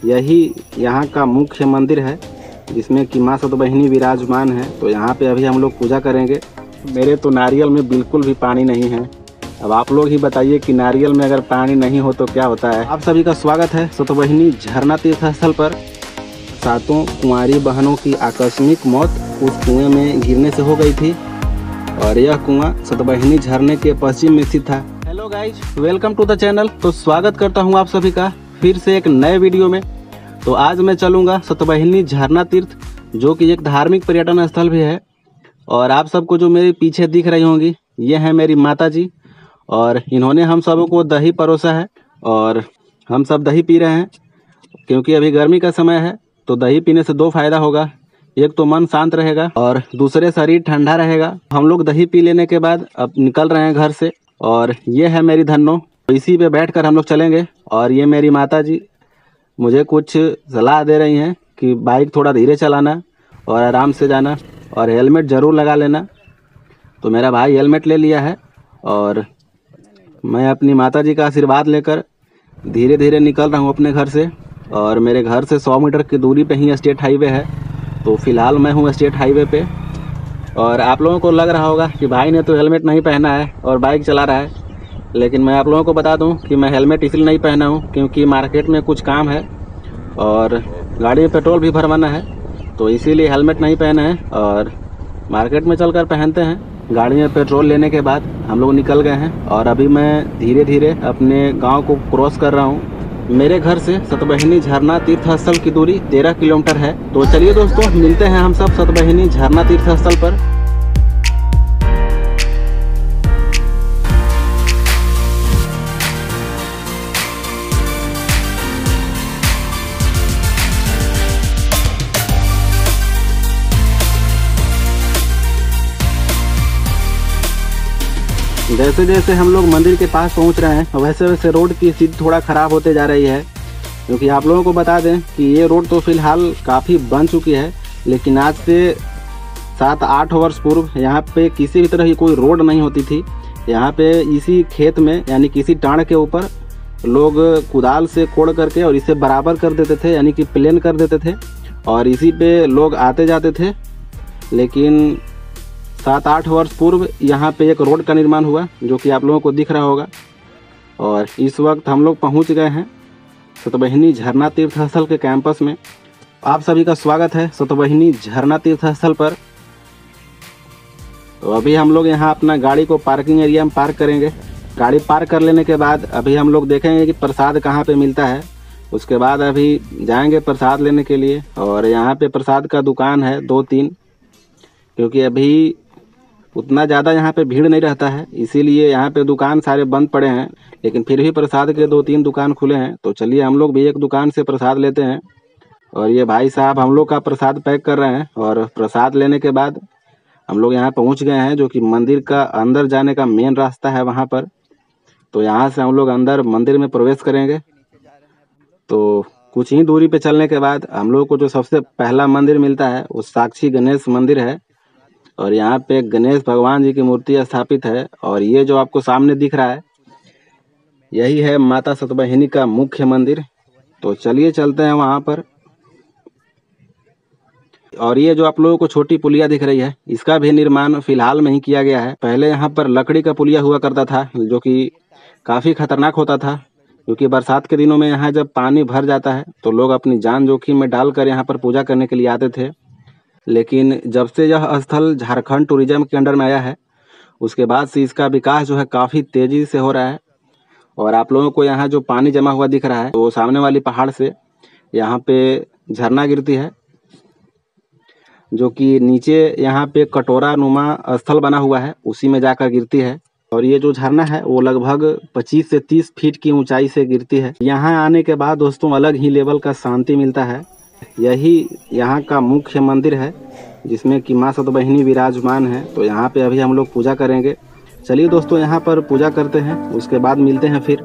यही यहाँ का मुख्य मंदिर है जिसमें कि माँ सतबहिनी विराजमान है। तो यहाँ पे अभी हम लोग पूजा करेंगे। मेरे तो नारियल में बिल्कुल भी पानी नहीं है। अब आप लोग ही बताइए कि नारियल में अगर पानी नहीं हो तो क्या होता है। आप सभी का स्वागत है सतबहिनी झरना तीर्थ स्थल पर। सातों कुंवारी बहनों की आकस्मिक मौत उस कुएं में गिरने से हो गई थी और यह कुआं सतबहिनी झरने के पश्चिम में स्थित था। Hello guys, welcome to the channel. तो स्वागत करता हूं आप सभी का फिर से एक नए वीडियो में। तो आज मैं चलूंगा सतबहिनी झरना तीर्थ, जो कि एक धार्मिक पर्यटन स्थल भी है। और आप सबको जो मेरे पीछे दिख रही होंगी, ये है मेरी माता जी और इन्होंने हम सबों को दही परोसा है और हम सब दही पी रहे हैं क्योंकि अभी गर्मी का समय है। तो दही पीने से दो फायदा होगा, एक तो मन शांत रहेगा और दूसरे शरीर ठंडा रहेगा। हम लोग दही पी लेने के बाद अब निकल रहे हैं घर से। और ये है मेरी धन्नो, इसी पे बैठकर हम लोग चलेंगे। और ये मेरी माता जी मुझे कुछ सलाह दे रही हैं कि बाइक थोड़ा धीरे चलाना और आराम से जाना और हेलमेट ज़रूर लगा लेना। तो मेरा भाई हेलमेट ले लिया है और मैं अपनी माता जी का आशीर्वाद लेकर धीरे धीरे निकल रहा हूँ अपने घर से। और मेरे घर से 100 मीटर की दूरी पे ही स्टेट हाईवे है। तो फिलहाल मैं हूँ स्टेट हाईवे पे। और आप लोगों को लग रहा होगा कि भाई ने तो हेलमेट नहीं पहना है और बाइक चला रहा है, लेकिन मैं आप लोगों को बता दूं कि मैं हेलमेट इसलिए नहीं पहना हूं क्योंकि मार्केट में कुछ काम है और गाड़ी में पेट्रोल भी भरवाना है। तो इसीलिए हेलमेट नहीं पहने हैं और मार्केट में चलकर पहनते हैं। गाड़ी में पेट्रोल लेने के बाद हम लोग निकल गए हैं और अभी मैं धीरे धीरे अपने गाँव को क्रॉस कर रहा हूँ। मेरे घर से सतबहिनी झरना तीर्थ स्थल की दूरी 13 किलोमीटर है। तो चलिए दोस्तों, मिलते हैं हम सब सतबहिनी झरना तीर्थ स्थल पर। जैसे जैसे हम लोग मंदिर के पास पहुंच रहे हैं वैसे वैसे रोड की स्थिति थोड़ा ख़राब होते जा रही है। क्योंकि आप लोगों को बता दें कि ये रोड तो फिलहाल काफ़ी बन चुकी है, लेकिन आज से 7-8 वर्ष पूर्व यहाँ पे किसी भी तरह की कोई रोड नहीं होती थी। यहाँ पे इसी खेत में यानी किसी टाँड़ के ऊपर लोग कुदाल से कोड़ करके और इसे बराबर कर देते थे, यानी कि प्लेन कर देते थे और इसी पे लोग आते जाते थे। लेकिन 7-8 वर्ष पूर्व यहाँ पे एक रोड का निर्माण हुआ जो कि आप लोगों को दिख रहा होगा। और इस वक्त हम लोग पहुँच गए हैं सतबहिनी झरना तीर्थ स्थल के कैंपस में। आप सभी का स्वागत है सतबहिनी झरना तीर्थ स्थल पर। तो अभी हम लोग यहाँ अपना गाड़ी को पार्किंग एरिया में पार्क करेंगे। गाड़ी पार्क कर लेने के बाद अभी हम लोग देखेंगे कि प्रसाद कहाँ पे मिलता है। उसके बाद अभी जाएंगे प्रसाद लेने के लिए। और यहाँ पे प्रसाद का दुकान है 2-3, क्योंकि अभी उतना ज़्यादा यहाँ पे भीड़ नहीं रहता है, इसीलिए यहाँ पे दुकान सारे बंद पड़े हैं। लेकिन फिर भी प्रसाद के 2-3 दुकान खुले हैं। तो चलिए हम लोग भी एक दुकान से प्रसाद लेते हैं। और ये भाई साहब हम लोग का प्रसाद पैक कर रहे हैं। और प्रसाद लेने के बाद हम लोग यहाँ पहुँच गए हैं, जो कि मंदिर का अंदर जाने का मेन रास्ता है वहाँ पर। तो यहाँ से हम लोग अंदर मंदिर में प्रवेश करेंगे। तो कुछ ही दूरी पे चलने के बाद हम लोग को जो सबसे पहला मंदिर मिलता है वो साक्षी गणेश मंदिर है। और यहाँ पे गणेश भगवान जी की मूर्ति स्थापित है। और ये जो आपको सामने दिख रहा है यही है माता सतबहिनी का मुख्य मंदिर। तो चलिए चलते हैं वहाँ पर। और ये जो आप लोगों को छोटी पुलिया दिख रही है, इसका भी निर्माण फिलहाल में ही किया गया है। पहले यहाँ पर लकड़ी का पुलिया हुआ करता था जो कि काफ़ी खतरनाक होता था, क्योंकि बरसात के दिनों में यहाँ जब पानी भर जाता है तो लोग अपनी जान जोखिम में डालकर यहाँ पर पूजा करने के लिए आते थे। लेकिन जब से यह स्थल झारखंड टूरिज्म के अंडर में आया है, उसके बाद से इसका विकास जो है काफ़ी तेज़ी से हो रहा है। और आप लोगों को यहाँ जो पानी जमा हुआ दिख रहा है, तो सामने वाली पहाड़ से यहाँ पे झरना गिरती है, जो कि नीचे यहाँ पे कटोरा नुमा स्थल बना हुआ है, उसी में जाकर गिरती है। और ये जो झरना है वो लगभग 25 से 30 फीट की ऊंचाई से गिरती है। यहाँ आने के बाद दोस्तों अलग ही लेवल का शांति मिलता है। यही यहाँ का मुख्य मंदिर है जिसमें कि माँ सतबहिनी विराजमान है। तो यहाँ पे अभी हम लोग पूजा करेंगे। चलिए दोस्तों यहाँ पर पूजा करते हैं, उसके बाद मिलते हैं फिर।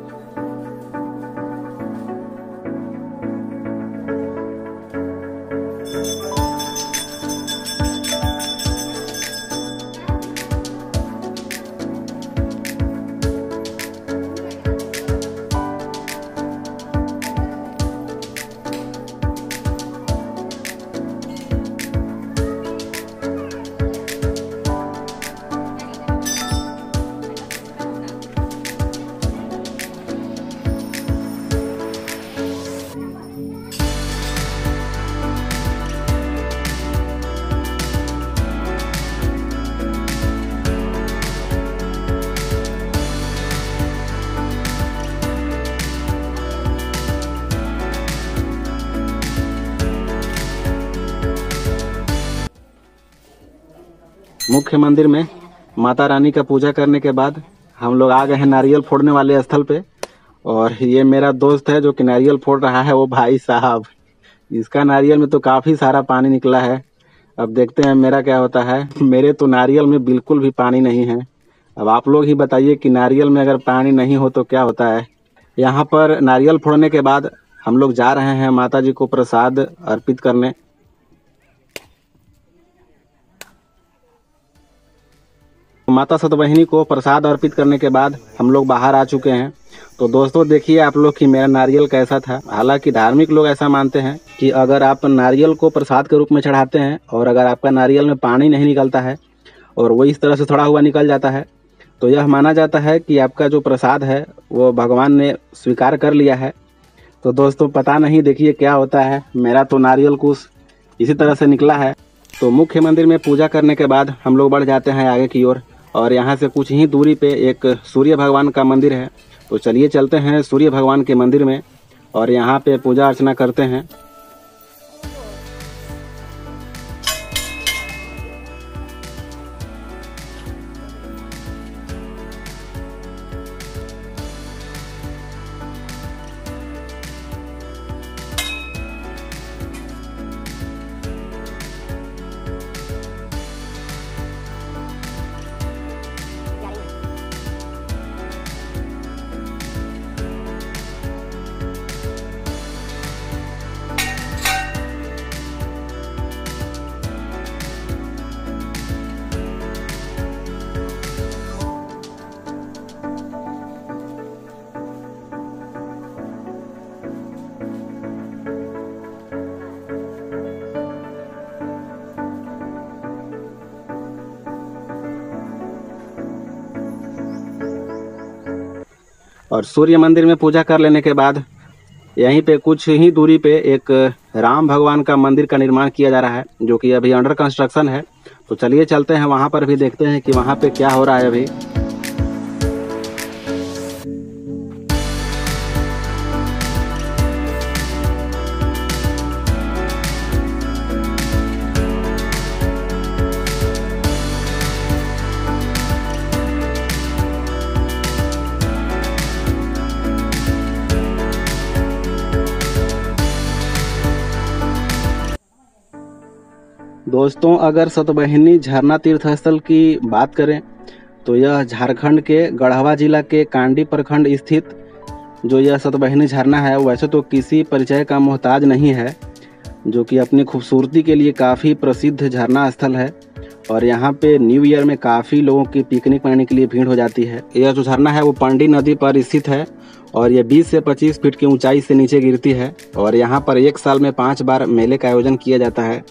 मुख्य मंदिर में माता रानी का पूजा करने के बाद हम लोग आ गए हैं नारियल फोड़ने वाले स्थल पे। और ये मेरा दोस्त है जो कि नारियल फोड़ रहा है, वो भाई साहब, इसका नारियल में तो काफ़ी सारा पानी निकला है। अब देखते हैं मेरा क्या होता है। मेरे तो नारियल में बिल्कुल भी पानी नहीं है। अब आप लोग ही बताइए कि नारियल में अगर पानी नहीं हो तो क्या होता है। यहाँ पर नारियल फोड़ने के बाद हम लोग जा रहे हैं माता जी को प्रसाद अर्पित करने। माता सतबहिनी को प्रसाद अर्पित करने के बाद हम लोग बाहर आ चुके हैं। तो दोस्तों देखिए आप लोग कि मेरा नारियल कैसा था। हालांकि धार्मिक लोग ऐसा मानते हैं कि अगर आप नारियल को प्रसाद के रूप में चढ़ाते हैं और अगर आपका नारियल में पानी नहीं निकलता है और वो इस तरह से थोड़ा हुआ निकल जाता है तो यह माना जाता है कि आपका जो प्रसाद है वो भगवान ने स्वीकार कर लिया है। तो दोस्तों पता नहीं, देखिए क्या होता है। मेरा तो नारियल कुछ इसी तरह से निकला है। तो मुख्य मंदिर में पूजा करने के बाद हम लोग बढ़ जाते हैं आगे की ओर और यहाँ से कुछ ही दूरी पे एक सूर्य भगवान का मंदिर है। तो चलिए चलते हैं सूर्य भगवान के मंदिर में और यहाँ पे पूजा अर्चना करते हैं। और सूर्य मंदिर में पूजा कर लेने के बाद यहीं पे कुछ ही दूरी पे एक राम भगवान का मंदिर का निर्माण किया जा रहा है जो कि अभी अंडर कंस्ट्रक्शन है। तो चलिए चलते हैं वहां पर भी देखते हैं कि वहां पे क्या हो रहा है अभी। दोस्तों अगर सतबहिनी झरना तीर्थ स्थल की बात करें तो यह झारखंड के गढ़वा जिला के कांडी प्रखंड स्थित जो यह सतबहिनी झरना है वैसे तो किसी परिचय का मोहताज नहीं है, जो कि अपनी खूबसूरती के लिए काफ़ी प्रसिद्ध झरना स्थल है। और यहाँ पे न्यू ईयर में काफ़ी लोगों की पिकनिक मनाने के लिए भीड़ हो जाती है। यह जो झरना है वो पंडी नदी पर स्थित है और ये 20 से 25 फीट की ऊंचाई से नीचे गिरती है। और यहाँ पर एक साल में 5 बार मेले का आयोजन किया जाता है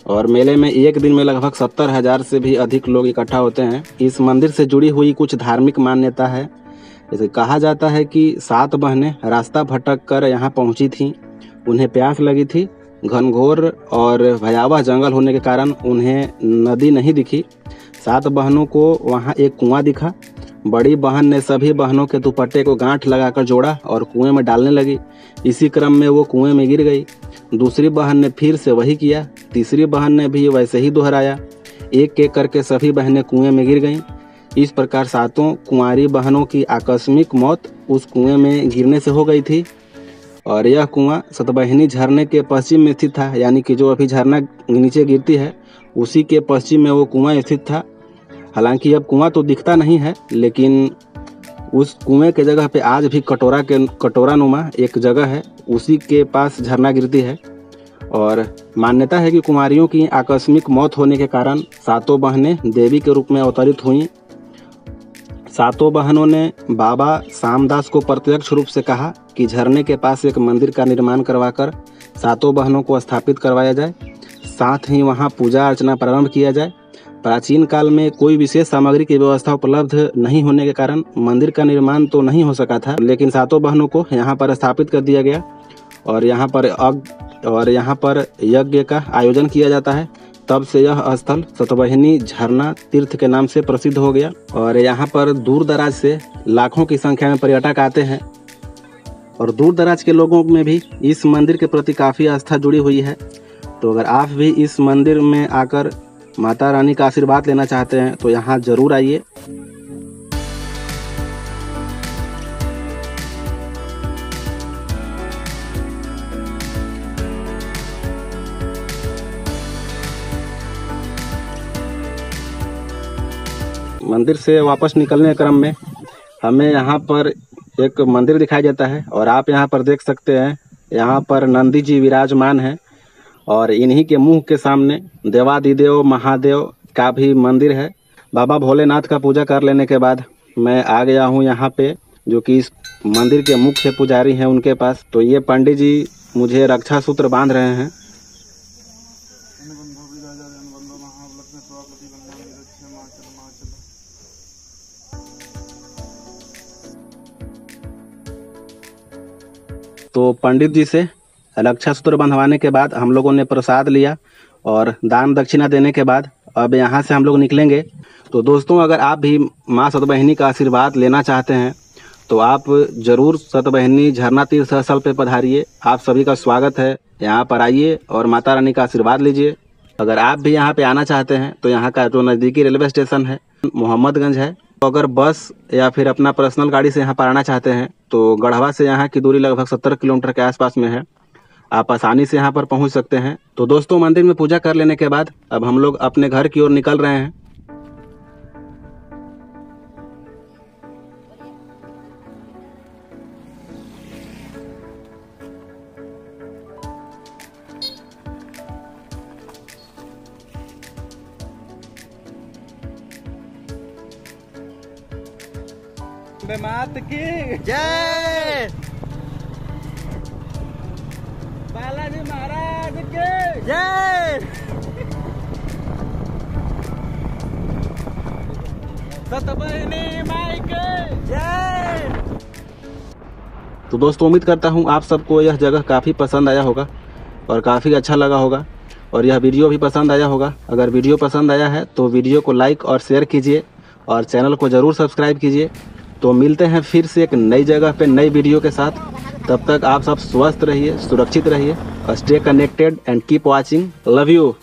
और मेले में एक दिन में लगभग 70,000 से भी अधिक लोग इकट्ठा होते हैं। इस मंदिर से जुड़ी हुई कुछ धार्मिक मान्यता है। जैसे कहा जाता है कि 7 बहनें रास्ता भटक कर यहाँ पहुँची थीं। उन्हें प्यास लगी थी। घनघोर और भयावह जंगल होने के कारण उन्हें नदी नहीं दिखी। 7 बहनों को वहाँ एक कुआं दिखा। बड़ी बहन ने सभी बहनों के दुपट्टे को गांठ लगाकर जोड़ा और कुएं में डालने लगी। इसी क्रम में वो कुएं में गिर गई। दूसरी बहन ने फिर से वही किया। तीसरी बहन ने भी वैसे ही दोहराया। एक एक करके सभी बहनें कुएं में गिर गईं। इस प्रकार 7 कुंवारी बहनों की आकस्मिक मौत उस कुएं में गिरने से हो गई थी। और यह कुआं सतबहिनी झरने के पश्चिम में स्थित था, यानी कि जो अभी झरना नीचे गिरती है उसी के पश्चिम में वो कुआं स्थित था। हालांकि अब कुआं तो दिखता नहीं है, लेकिन उस कुएं के जगह पे आज भी कटोरा नुमा एक जगह है, उसी के पास झरना गिरती है। और मान्यता है कि कुमारियों की आकस्मिक मौत होने के कारण 7 बहनें देवी के रूप में अवतरित हुईं। 7 बहनों ने बाबा सामदास को प्रत्यक्ष रूप से कहा कि झरने के पास एक मंदिर का निर्माण करवाकर 7 बहनों को स्थापित करवाया जाए, साथ ही वहां पूजा अर्चना प्रारंभ किया जाए। प्राचीन काल में कोई विशेष सामग्री की व्यवस्था उपलब्ध नहीं होने के कारण मंदिर का निर्माण तो नहीं हो सका था, लेकिन 7 बहनों को यहाँ पर स्थापित कर दिया गया और यहाँ पर यज्ञ का आयोजन किया जाता है। तब से यह स्थल सतबहिनी झरना तीर्थ के नाम से प्रसिद्ध हो गया। और यहाँ पर दूर दराज से लाखों की संख्या में पर्यटक आते हैं और दूर दराज के लोगों में भी इस मंदिर के प्रति काफ़ी आस्था जुड़ी हुई है। तो अगर आप भी इस मंदिर में आकर माता रानी का आशीर्वाद लेना चाहते हैं तो यहाँ जरूर आइए। मंदिर से वापस निकलने के क्रम में हमें यहाँ पर एक मंदिर दिखाई देता है और आप यहाँ पर देख सकते हैं, यहाँ पर नंदी जी विराजमान हैं और इन्हीं के मुंह के सामने देवादिदेव महादेव का भी मंदिर है। बाबा भोलेनाथ का पूजा कर लेने के बाद मैं आ गया हूँ यहाँ पे, जो कि इस मंदिर के मुख्य पुजारी हैं उनके पास। तो ये पंडित जी मुझे रक्षा सूत्र बांध रहे हैं। तो पंडित जी से रक्षा सूत्र बंधवाने के बाद हम लोगों ने प्रसाद लिया और दान दक्षिणा देने के बाद अब यहाँ से हम लोग निकलेंगे। तो दोस्तों, अगर आप भी माँ सतबहिनी का आशीर्वाद लेना चाहते हैं तो आप जरूर सतबहिनी झरना तीर्थ स्थल पे पधारिए। आप सभी का स्वागत है, यहाँ पर आइए और माता रानी का आशीर्वाद लीजिए। अगर आप भी यहाँ पे आना चाहते हैं तो यहाँ का जो नज़दीकी रेलवे स्टेशन है मोहम्मदगंज है। तो अगर बस या फिर अपना पर्सनल गाड़ी से यहाँ पर आना चाहते हैं तो गढ़वा से यहाँ की दूरी लगभग 70 किलोमीटर के आसपास में है। आप आसानी से यहाँ पर पहुँच सकते हैं। तो दोस्तों, मंदिर में पूजा कर लेने के बाद अब हम लोग अपने घर की ओर निकल रहे हैं। मात की जय, बालाजी महाराज की जय, सतबहिनी माई की जय। तो दोस्तों, उम्मीद करता हूँ आप सबको यह जगह काफ़ी पसंद आया होगा और काफ़ी अच्छा लगा होगा और यह वीडियो भी पसंद आया होगा। अगर वीडियो पसंद आया है तो वीडियो को लाइक और शेयर कीजिए और चैनल को ज़रूर सब्सक्राइब कीजिए। तो मिलते हैं फिर से एक नई जगह पे नई वीडियो के साथ। तब तक आप सब स्वस्थ रहिए, सुरक्षित रहिए और stay connected and keep watching. Love you.